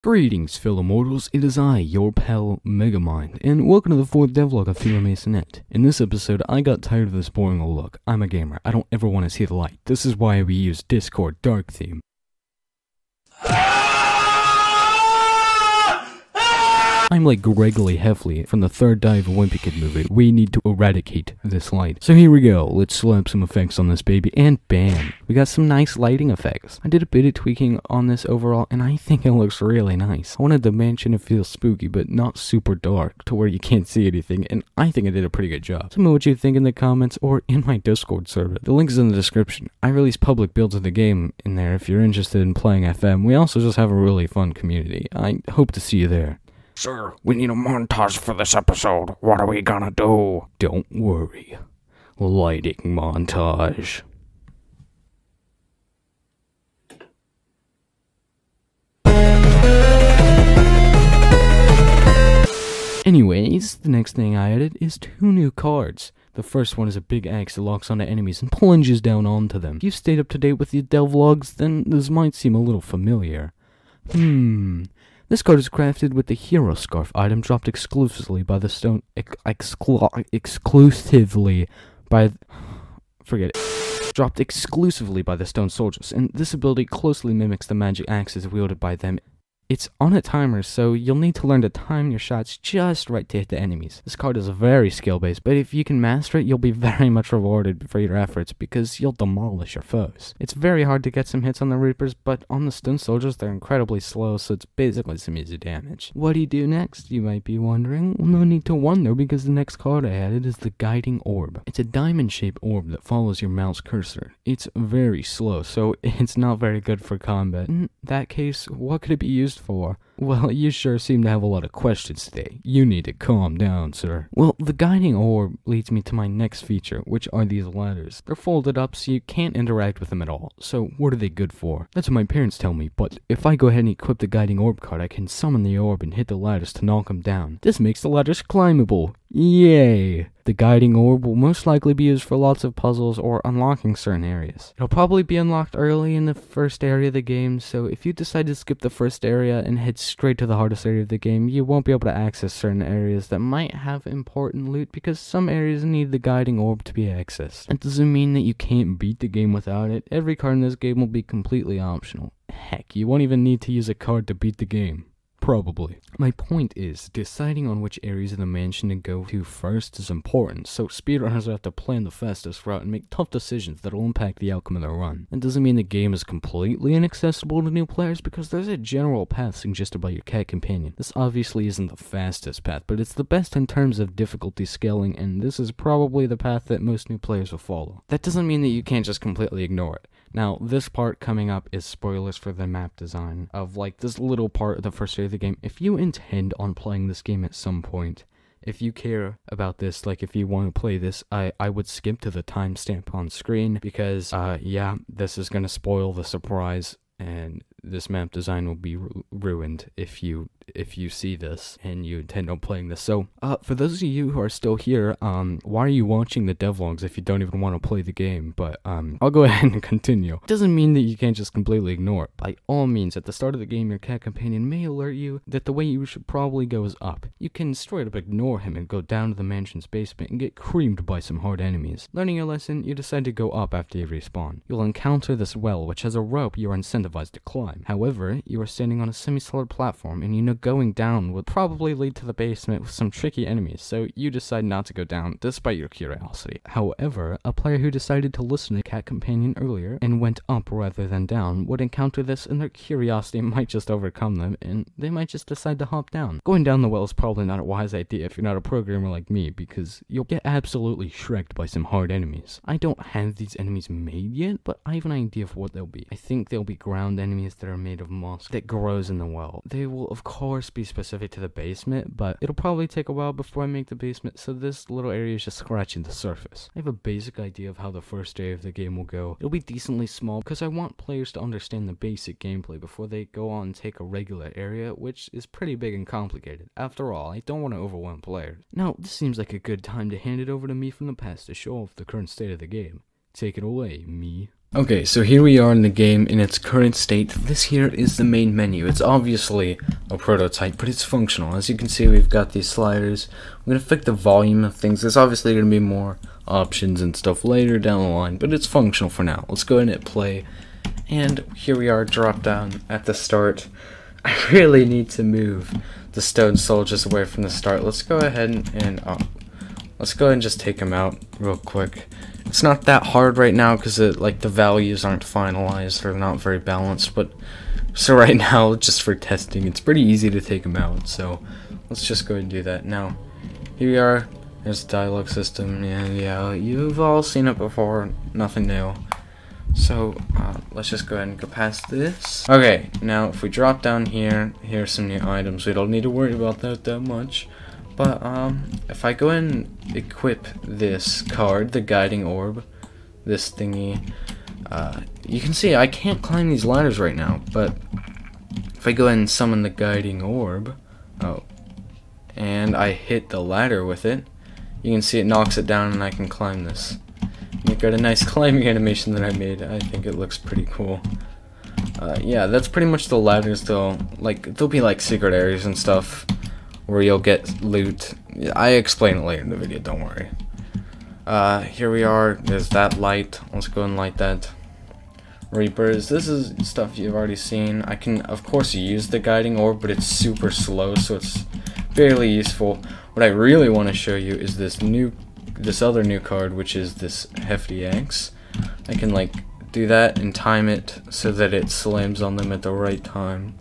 Greetings, fellow mortals, it is I, your pal, Megamind, and welcome to the 4th devlog of Felid Maisonette. In this episode, I got tired of this boring old look. I'm a gamer, I don't ever want to see the light. This is why we use Discord Dark Theme. I'm like Gregory Hefty from the third Dive Wimpy Kid movie. We need to eradicate this light. So here we go, let's slap some effects on this baby, and bam! We got some nice lighting effects. I did a bit of tweaking on this overall, and I think it looks really nice. I wanted the mansion to feel spooky, but not super dark, to where you can't see anything, and I think I did a pretty good job. Tell me what you think in the comments, or in my Discord server. The link is in the description. I release public builds of the game in there if you're interested in playing FM. We also just have a really fun community. I hope to see you there. Sir, we need a montage for this episode. What are we gonna do? Don't worry. Lighting montage. Anyways, the next thing I added is 2 new cards. The first one is a big axe that locks onto enemies and plunges down onto them. If you stayed up to date with the devlogs, then this might seem a little familiar. This card is crafted with the Hero Scarf item dropped exclusively by the stone dropped exclusively by the stone soldiers, and this ability closely mimics the magic axes wielded by them. It's on a timer, so you'll need to learn to time your shots just right to hit the enemies. This card is very skill-based, but if you can master it, you'll be very much rewarded for your efforts because you'll demolish your foes. It's very hard to get some hits on the Reapers, but on the stone soldiers, they're incredibly slow, so it's basically some easy damage. What do you do next, you might be wondering? Well, no need to wonder, because the next card I added is the Guiding Orb. It's a diamond-shaped orb that follows your mouse cursor. It's very slow, so it's not very good for combat. In that case, what could it be used for? Well, you sure seem to have a lot of questions today. You need to calm down, sir. Well, the Guiding Orb leads me to my next feature, which are these ladders. They're folded up so you can't interact with them at all. So, what are they good for? That's what my parents tell me, but if I go ahead and equip the Guiding Orb card, I can summon the orb and hit the ladders to knock them down. This makes the ladders climbable. Yay! The Guiding Orb will most likely be used for lots of puzzles or unlocking certain areas. It'll probably be unlocked early in the first area of the game, so if you decide to skip the first area and head straight to the hardest area of the game, you won't be able to access certain areas that might have important loot because some areas need the Guiding Orb to be accessed. That doesn't mean that you can't beat the game without it. Every card in this game will be completely optional. Heck, you won't even need to use a card to beat the game. Probably. My point is, deciding on which areas of the mansion to go to first is important, so speedrunners have to plan the fastest route and make tough decisions that will impact the outcome of their run. That doesn't mean the game is completely inaccessible to new players, because there's a general path suggested by your cat companion. This obviously isn't the fastest path, but it's the best in terms of difficulty scaling, and this is probably the path that most new players will follow. That doesn't mean that you can't just completely ignore it. Now, this part coming up is spoilers for the map design of, like, this little part of the first area of the game. If you intend on playing this game at some point, if you care about this, like, if you want to play this, I would skip to the timestamp on screen, because, yeah, this is gonna spoil the surprise, and this map design will be ruined if you see this and you intend on playing this. So, for those of you who are still here, why are you watching the devlogs if you don't even want to play the game? But, I'll go ahead and continue. It doesn't mean that you can't just completely ignore it. By all means, at the start of the game, your cat companion may alert you that the way you should probably go is up. You can straight up ignore him and go down to the mansion's basement and get creamed by some hard enemies. Learning your lesson, you decide to go up after you respawn. You'll encounter this well, which has a rope you are incentivized to climb. However, you are standing on a semi-solid platform, and you know going down would probably lead to the basement with some tricky enemies, so you decide not to go down, despite your curiosity. However, a player who decided to listen to Cat Companion earlier, and went up rather than down, would encounter this, and their curiosity might just overcome them, and they might just decide to hop down. Going down the well is probably not a wise idea if you're not a programmer like me, because you'll get absolutely shreked by some hard enemies. I don't have these enemies made yet, but I have an idea of what they'll be. I think they'll be ground enemies that are made of moss that grows in the well. They will of course be specific to the basement, but it'll probably take a while before I make the basement, so this little area is just scratching the surface. I have a basic idea of how the first area of the game will go. It'll be decently small because I want players to understand the basic gameplay before they go on and take a regular area, which is pretty big and complicated. After all, I don't want to overwhelm players. Now, this seems like a good time to hand it over to me from the past to show off the current state of the game. Take it away, me. Okay, so here we are in the game in its current state. This here is the main menu. It's obviously a prototype, but it's functional. As you can see, we've got these sliders. I'm going to affect the volume of things. There's obviously going to be more options and stuff later down the line, but it's functional for now. Let's go ahead and hit play. And here we are, drop down at the start. I really need to move the stone soldiers away from the start. Let's go ahead and let's go ahead and just take them out real quick. It's not that hard right now because like the values aren't finalized, they're not very balanced, but so right now, just for testing, it's pretty easy to take them out. So let's just go ahead and do that. Now here we are. There's the dialogue system. Yeah, you've all seen it before, nothing new. So let's just go ahead and go past this. Okay, now if we drop down here, here's some new items. We don't need to worry about that much. But if I go and equip this card, the guiding orb, this thingy, you can see I can't climb these ladders right now. But if I go ahead and summon the guiding orb, and I hit the ladder with it, you can see it knocks it down and I can climb this. And got a nice climbing animation that I made. I think it looks pretty cool. Yeah, that's pretty much the ladders though. Like, there'll be like secret areas and stuff where you'll get loot. I explain it later in the video, don't worry. Here we are, there's that light. Let's go and light that. Reapers, this is stuff you've already seen. I can, of course, use the guiding orb, but it's super slow, so it's fairly useful. What I really want to show you is this other new card, which is this Hefty Axe. I can, like, do that and time it so that it slams on them at the right time.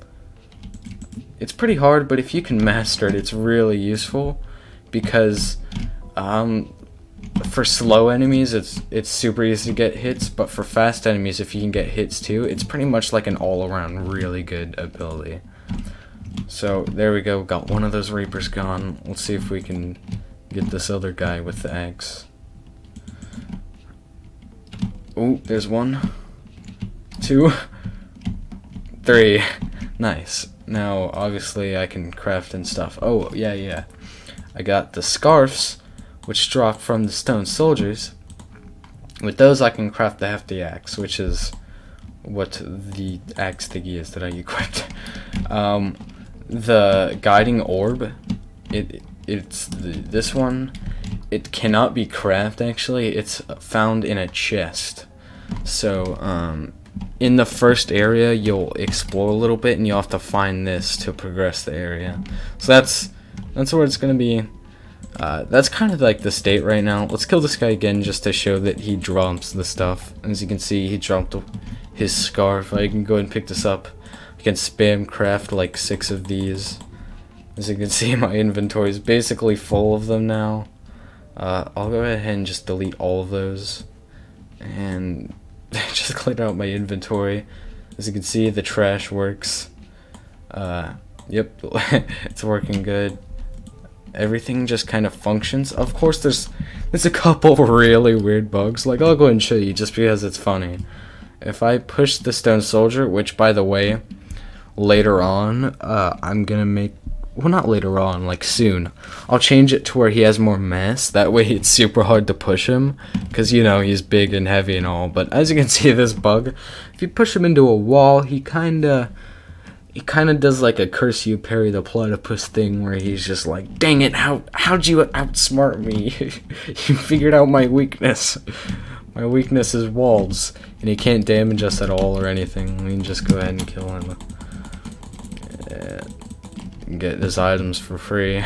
It's pretty hard, but if you can master it, it's really useful because for slow enemies, it's super easy to get hits, but for fast enemies, if you can get hits too, it's pretty much like an all-around really good ability. So there we go, got one of those Reapers gone. Let's see if we can get this other guy with the axe. Oh, there's 1, 2, 3. Nice. Now, obviously, I can craft and stuff. Oh, yeah. I got the scarfs, which drop from the stone soldiers. With those, I can craft the Hefty Axe, which is what the axe thingy is that I equipped. The guiding orb, this one. It cannot be crafted, actually. It's found in a chest. So, in the first area, you'll explore a little bit, and you'll have to find this to progress the area. So that's where it's gonna be. That's kind of like the state right now. Let's kill this guy again just to show that he drops the stuff. As you can see, he dropped his scarf. I can go and pick this up. I can spam craft like 6 of these. As you can see, my inventory is basically full of them now. I'll go ahead and just delete all of those. And just cleared out my inventory. As you can see, the trash works. Yep, it's working good. Everything just kind of functions. Of course, there's a couple really weird bugs. Like, I'll go ahead and show you just because it's funny. If I push the stone soldier, which, by the way, later on, I'm gonna make... Well, not later on, like soon. I'll change it to where he has more mass. That way it's super hard to push him. Because, you know, he's big and heavy and all. But as you can see, this bug, if you push him into a wall, he kinda does like a curse you, parry the platypus thing. Where he's just like, dang it, how'd you outsmart me? You figured out my weakness. My weakness is walls. And he can't damage us at all or anything. We can just go ahead and kill him. Get his items for free. I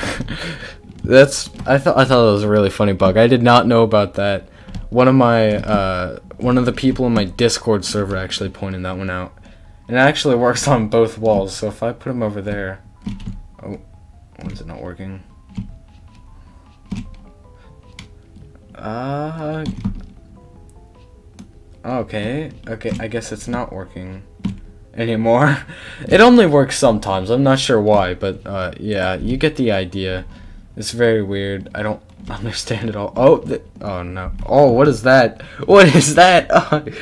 thought that was a really funny bug. I did not know about that. One of the people in my Discord server actually pointed that one out. And it actually works on both walls, so if I put him over there... Oh, why is it not working? Okay, I guess it's not working anymore. It only works sometimes. I'm not sure why, but yeah, you get the idea. It's very weird. I don't understand it all. Oh no. Oh, what is that? What is that?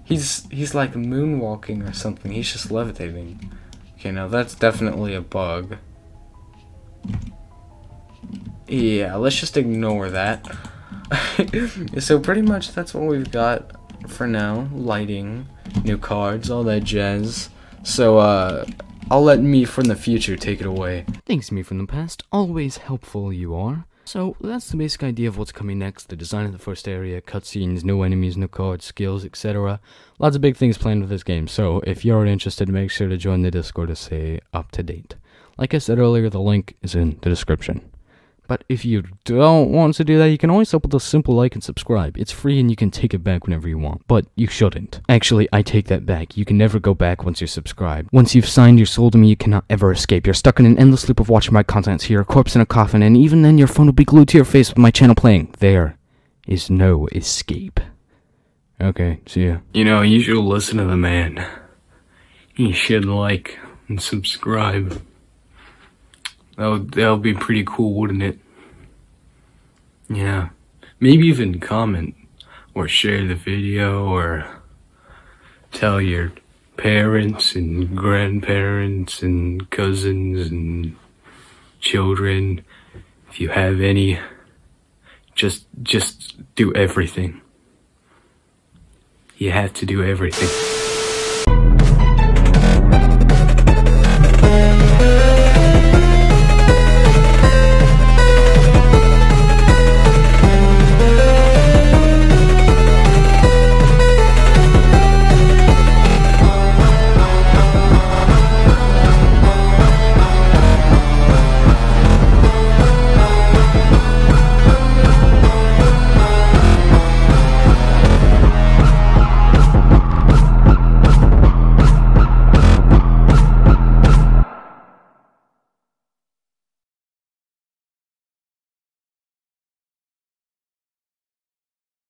He's like moonwalking or something. He's just levitating. Okay, now that's definitely a bug. Yeah, let's just ignore that. So pretty much that's what we've got. for now. Lighting, new cards, all that jazz. So, I'll let me from the future take it away. Thanks, me from the past. Always helpful you are. So, that's the basic idea of what's coming next. The design of the first area, cutscenes, new enemies, new cards, skills, etc. Lots of big things planned with this game, so if you're interested, make sure to join the Discord to stay up to date. Like I said earlier, the link is in the description. But if you don't want to do that, you can always help with a simple like and subscribe. It's free and you can take it back whenever you want. But you shouldn't. Actually, I take that back. You can never go back once you're subscribed. Once you've signed your soul to me, you cannot ever escape. You're stuck in an endless loop of watching my contents here, a corpse in a coffin, and even then your phone will be glued to your face with my channel playing. There is no escape. Okay, see ya. You know, you should listen to the man. You should like and subscribe. That'll be pretty cool, wouldn't it? Yeah. Maybe even comment or share the video or tell your parents and grandparents and cousins and children if you have any. Just do everything. You have to do everything.